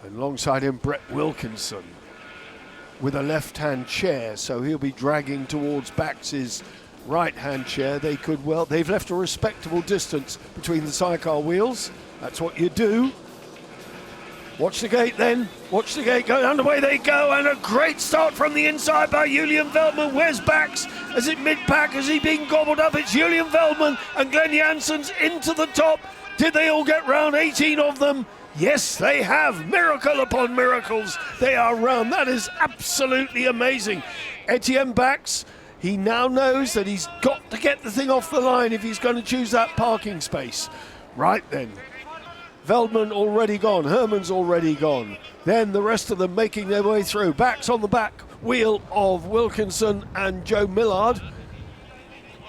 And alongside him, Brett Wilkinson with a left-hand chair, so he'll be dragging towards Bax's right-hand chair. They've left a respectable distance between the Sidecar wheels. That's what you do. Watch the gate then. Watch the gate go. Underway they go, and a great start from the inside by Julian Veldman. Where's Bax? Is it mid-pack? Is he being gobbled up? It's Julian Veldman and Glenn Janssens into the top. Did they all get round? 18 of them. Yes, they have. Miracle upon miracles. They are round. That is absolutely amazing. Etienne Bax, he now knows that he's got to get the thing off the line if he's going to choose that parking space. Right then. Veldman already gone, Herman's already gone. Then the rest of them making their way through. Bax on the back wheel of Wilkinson and Joe Millard.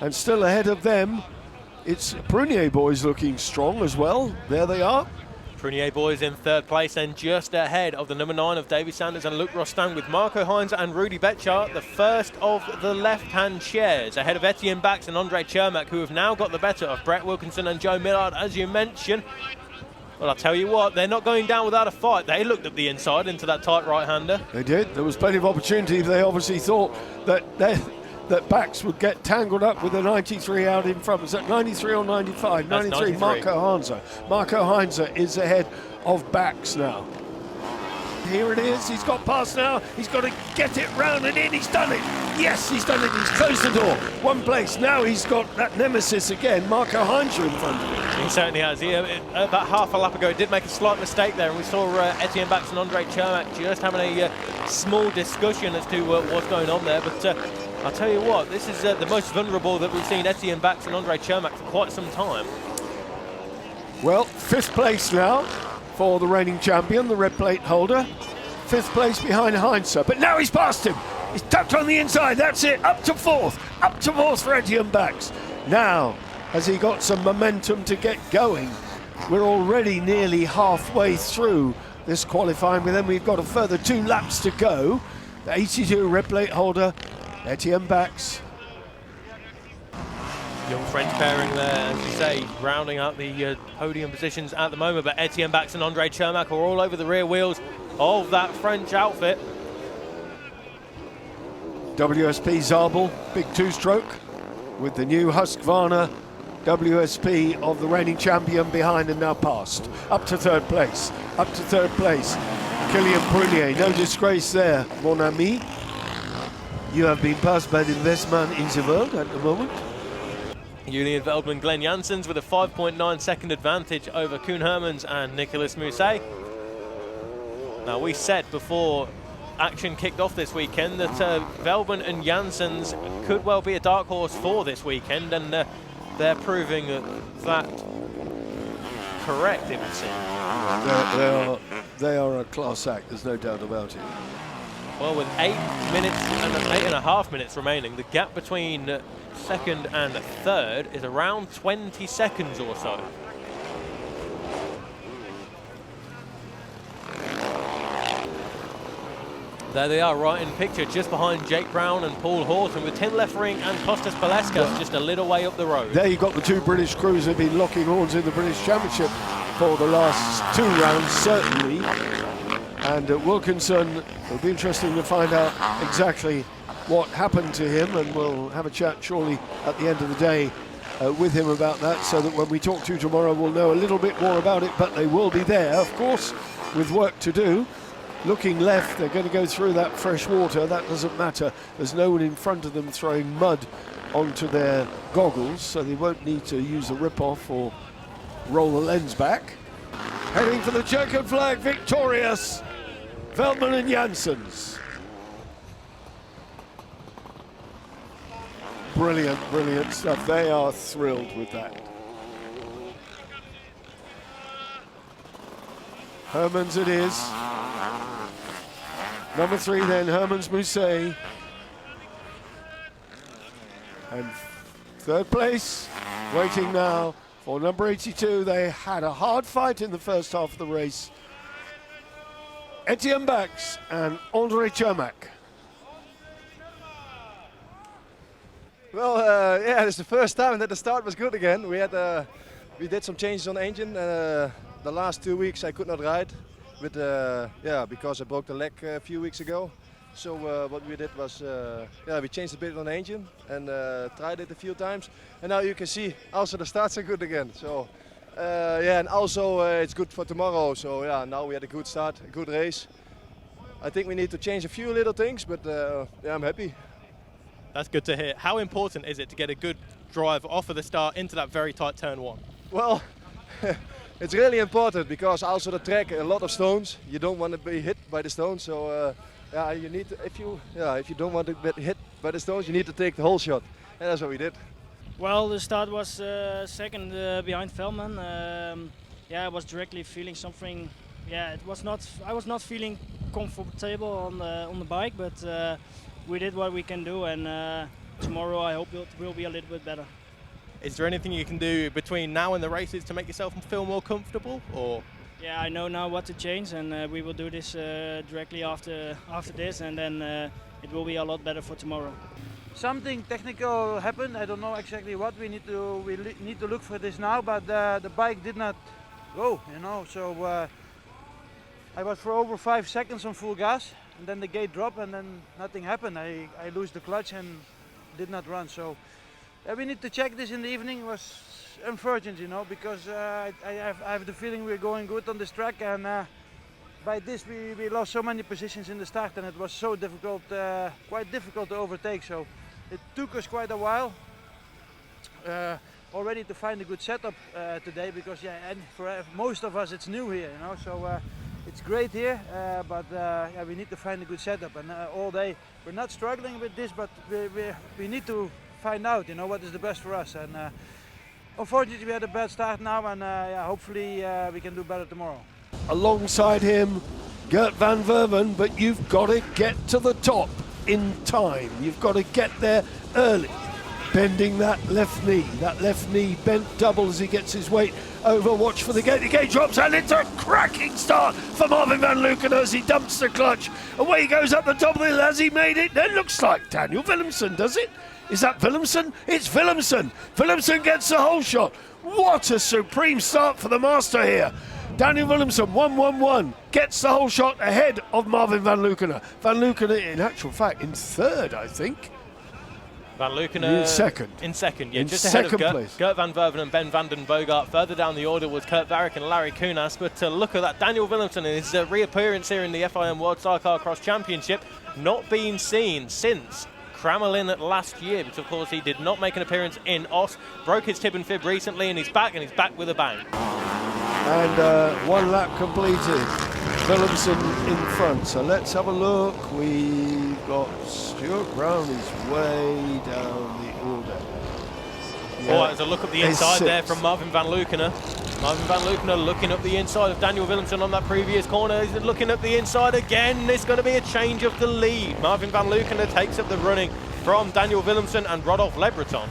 And still ahead of them, it's Prunier boys looking strong as well. There they are. Prunier boys in third place and just ahead of the number 9 of Davy Sanders and Luc Rostand, with Marco Heinz and Rudy Betchart, the first of the left-hand chairs, ahead of Etienne Bax and Andre Chermak, who have now got the better of Brett Wilkinson and Joe Millard, as you mentioned. Well, I'll tell you what, they're not going down without a fight. They looked at the inside into that tight right-hander. They did. There was plenty of opportunity. They obviously thought that Bax would get tangled up with a 93 out in front. Was that 93 or 95? That's 93. Marco Heinzer. Marco Heinzer is ahead of Bax now. Here it is. He's got past now. He's got to get it round and in. He's done it. Yes, he's done it. He's closed the door. One place. Now he's got that nemesis again, Marco Heinzer, in front of him. He certainly has. About half a lap ago, did make a slight mistake there, and we saw Etienne Bax and Andre Chermak just having a small discussion as to what's going on there. But I'll tell you what, this is the most vulnerable that we've seen Etienne Bax and Andre Chermak for quite some time. Well, 5th place now for the reigning champion, the red plate holder. 5th place behind Heinzer, but now he's past him. He's tapped on the inside, that's it, up to 4th. Up to 4th for Etienne Bax. Now, has he got some momentum to get going? We're already nearly halfway through this qualifying, but then we've got a further 2 laps to go. The 82 red plate holder, Etienne Bax. Young French pairing there, as you say, rounding out the podium positions at the moment, but Etienne Bax and Andre Chermak are all over the rear wheels of that French outfit. WSP Zabel, big 2-stroke, with the new Husqvarna WSP of the reigning champion behind and now past. Up to 3rd place, up to 3rd place. Kilian Prunier, no disgrace there, mon ami. You have been passed by the best man in the world at the moment. Julian Veldman, Glenn Janssens with a 5.9 second advantage over Koen Hermans and Nicolas Mousset. Now, we said before action kicked off this weekend that Veldman and Janssens could well be a dark horse for this weekend, and they're proving that correct, it would seem. They are a class act, there's no doubt about it. Well, with 8 minutes and 8.5 minutes remaining, the gap between 2nd and 3rd is around 20 seconds or so. There they are, right in picture, just behind Jake Brown and Paul Horton, with Tim Leffering and Kostas Paleskas just a little way up the road. There you've got the 2 British crews who've been locking horns in the British Championship for the last 2 rounds, certainly. And Wilkinson, it'll be interesting to find out exactly what happened to him, and we'll have a chat surely at the end of the day with him about that, so that when we talk to you tomorrow we'll know a little bit more about it. But they will be there, of course, with work to do. Looking left, they're going to go through that fresh water. That doesn't matter. There's no one in front of them throwing mud onto their goggles, so they won't need to use a rip-off or roll the lens back. Heading for the checkered flag, victorious, Veldman and Janssens. Brilliant, brilliant stuff. They are thrilled with that. Hermans it is. Number 3 then, Hermans Mousset. And 3rd place, waiting now for number 82. They had a hard fight in the first half of the race. Etienne Bax and Andre Chermak. Well, yeah, it's the first time that the start was good again. We did some changes on the engine. The last 2 weeks I could not ride with because I broke the leg a few weeks ago. So what we did was we changed a bit on the engine and tried it a few times, and now you can see also the starts are good again. So and also it's good for tomorrow. So now we had a good start, a good race. I think we need to change a few little things, but I'm happy. That's good to hear. How important is it to get a good drive off of the start into that very tight turn one? Well, it's really important because also the track, a lot of stones. You don't want to be hit by the stones, so you need to, if you don't want to get hit by the stones, you need to take the whole shot, and that's what we did. Well, the start was second behind Velman. I was directly feeling something. Yeah, I was not feeling comfortable on the bike, but we did what we can do, and tomorrow I hope it will be a little bit better. Is there anything you can do between now and the races to make yourself feel more comfortable, or? Yeah, I know now what to change, and we will do this directly after this, and then it will be a lot better for tomorrow. Something technical happened. I don't know exactly what. We need to look for this now, but the bike did not go. So I was for over 5 seconds on full gas, and then the gate dropped, and then nothing happened. I lose the clutch and did not run. So we need to check this in the evening. It was unfortunate, because I have the feeling we're going good on this track, and by this we lost so many positions in the start, and it was so difficult, quite difficult to overtake. So it took us quite a while already to find a good setup today, because and for most of us it's new here, So it's great here, but we need to find a good setup, and all day we're not struggling with this, but we need to find out, what is the best for us. And unfortunately, we had a bad start now, and hopefully we can do better tomorrow. Alongside him, Gert van Verven, but you've got to get to the top in time. You've got to get there early. Bending that left knee bent double as he gets his weight over. Watch for the gate. The gate drops, and it's a cracking start for Marvin van Luken as he dumps the clutch. Away he goes up the top of the hill. Has he made it? It looks like Daniel Willemsen, does it? Is that Willemsen? It's Willemsen. Willemsen gets the whole shot. What a supreme start for the master here. Daniel Willemsen, 1-1-1, gets the whole shot ahead of Marvin van Luken. Van Luken, in actual fact, in third, I think. Van Luken in second. Yeah, in just ahead second of place. Gert van Verven and Ben van den Bogart. Further down the order was Kurt Varrick and Larry Kunas. But look at that, Daniel Willemsen and his reappearance here in the FIM World Sidecarcross Championship, not been seen since Kramelin last year, because of course he did not make an appearance in Os, broke his tib and fib recently, and he's back with a bang. And 1 lap completed. Willemsen in front. So let's have a look. We've got Stuart Brown is way down the order. Yeah. There's a look up the inside there from Marvin van Lukener. Marvin van Lukener looking up the inside of Daniel Willemsen on that previous corner. He's looking up the inside again. There's going to be a change of the lead. Marvin van Lukener takes up the running from Daniel Willemsen and Rodolphe Lebreton.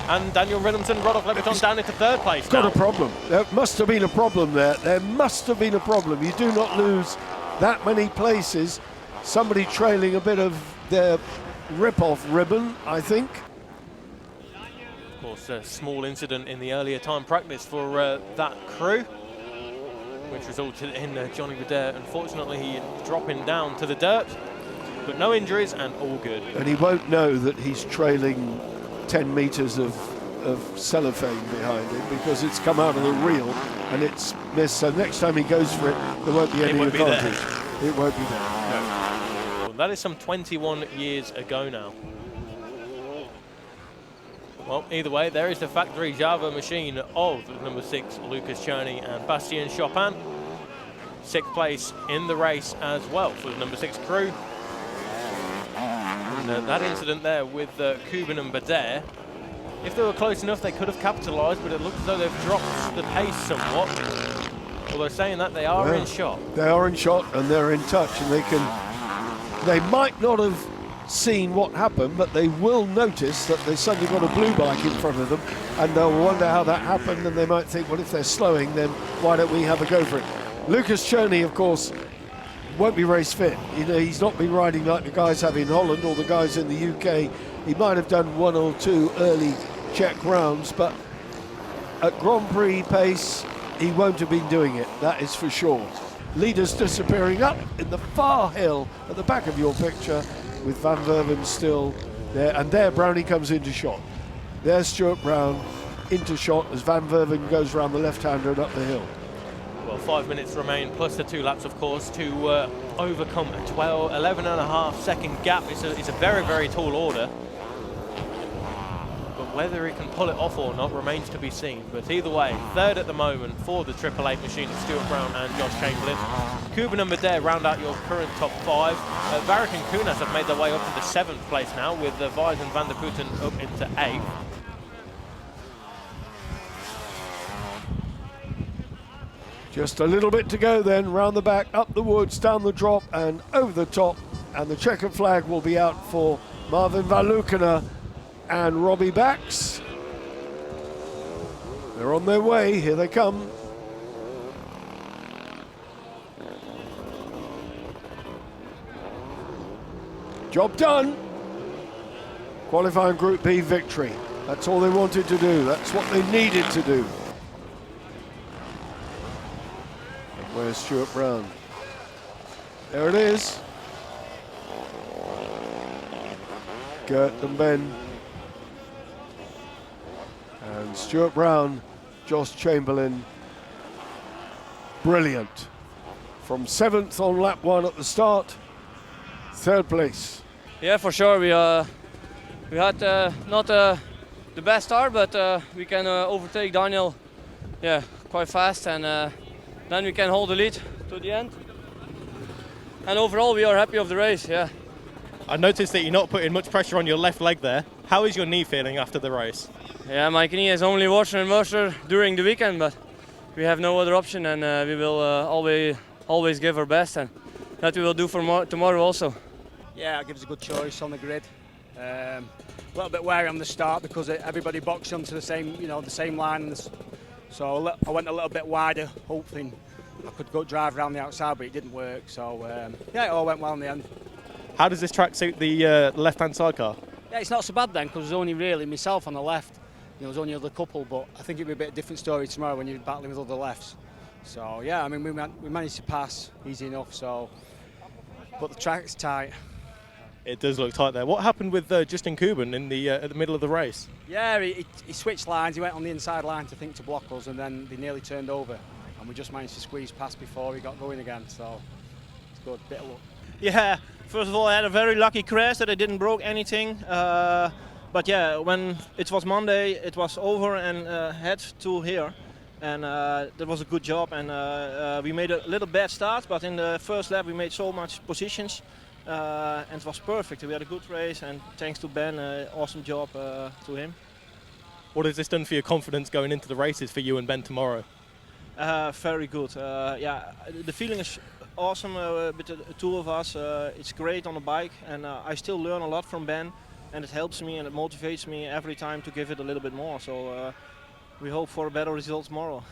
And Daniel Willemsen, Rodolphe Lebreton down into third place. Got a problem. There must have been a problem there. There must have been a problem. You do not lose that many places. Somebody trailing a bit of their rip-off ribbon, I think. Of course, a small incident in the earlier time practice for that crew, which resulted in Johnny Baudet, unfortunately, dropping down to the dirt. But no injuries and all good. And he won't know that he's trailing 10 metres of cellophane behind him because it's come out of the reel and it's missed. So next time he goes for it, there won't be any advantage. It won't be there. No. Well, that is some 21 years ago now. Well, either way, there is the factory Java machine of number 6, Lucas Cherney and Bastien Chopin. 6th place in the race as well for the number 6 crew. And that incident there with Kuban and Baudet, if they were close enough, they could have capitalised, but it looks as though they've dropped the pace somewhat. Although saying that, they are in shot. They are in shot and they're in touch, and they might not have seen what happened, but they will notice that they suddenly got a blue bike in front of them, and they'll wonder how that happened, and they might think, well, if they're slowing, then why don't we have a go for it? Lucas Cherney, of course, won't be race fit. He's not been riding like the guys have in Holland or the guys in the UK. He might have done 1 or 2 early Czech rounds, but at Grand Prix pace, he won't have been doing it, that is for sure. Leaders disappearing up in the far hill at the back of your picture, with Van Verven still there. And there Brownie comes into shot. There's Stuart Brown into shot as Van Verven goes around the left-hander and up the hill. Well, 5 minutes remain, plus the 2 laps, of course, to overcome a 11.5-second gap. It's a very, very tall order. But whether he can pull it off or not remains to be seen. But either way, third at the moment for the Triple Eight machine is Stuart Brown and Josh Chamberlain. Kuban and Madare round out your current top 5. Varric and Kunas have made their way up into 7th place now, with Vise and Van der Putten up into 8th. Just a little bit to go then, round the back, up the woods, down the drop and over the top. And the checkered flag will be out for Marvin van Lukena and Robbie Bax. They're on their way, here they come. Job done. Qualifying Group B victory. That's all they wanted to do, that's what they needed to do. Where's Stuart Brown? There it is. Gert and Ben. And Stuart Brown, Josh Chamberlain. Brilliant. From 7th on lap 1 at the start, 3rd place. Yeah, for sure. We had not the best start, but we can overtake Daniel, yeah, quite fast, and then we can hold the lead to the end. And overall, we are happy of the race. Yeah. I noticed that you're not putting much pressure on your left leg there. How is your knee feeling after the race? Yeah, my knee is only worse and worse during the weekend, but we have no other option, and we will always give our best, and that we will do for tomorrow also. Yeah, it gives a good choice on the grid. A little bit wary on the start because everybody boxed onto the same, the same line. So I went a little bit wider, hoping I could go drive around the outside, but it didn't work. So yeah, it all went well in the end. How does this track suit the left-hand sidecar? Yeah, it's not so bad then because there's only really myself on the left. There's only other couple, but I think it'll be a bit of a different story tomorrow when you're battling with other lefts. So yeah, I mean we managed to pass easy enough. So, but the track's tight. It does look tight there. What happened with Justin Kuban in the at the middle of the race? Yeah, he switched lines. He went on the inside line to block us, and then they nearly turned over. And we just managed to squeeze past before he got going again. So it's good, bit of luck. Yeah, first of all, I had a very lucky crash that I didn't broke anything. But yeah, when it was Monday, it was over and head to here. And that was a good job. And we made a little bad start, but in the first lap we made so much positions. And it was perfect. We had a good race, and thanks to Ben, awesome job to him. What has this done for your confidence going into the races for you and Ben tomorrow? Very good. Yeah, the feeling is awesome with the two of us. It's great on the bike, and I still learn a lot from Ben, and it helps me and it motivates me every time to give it a little bit more. So we hope for a better result tomorrow.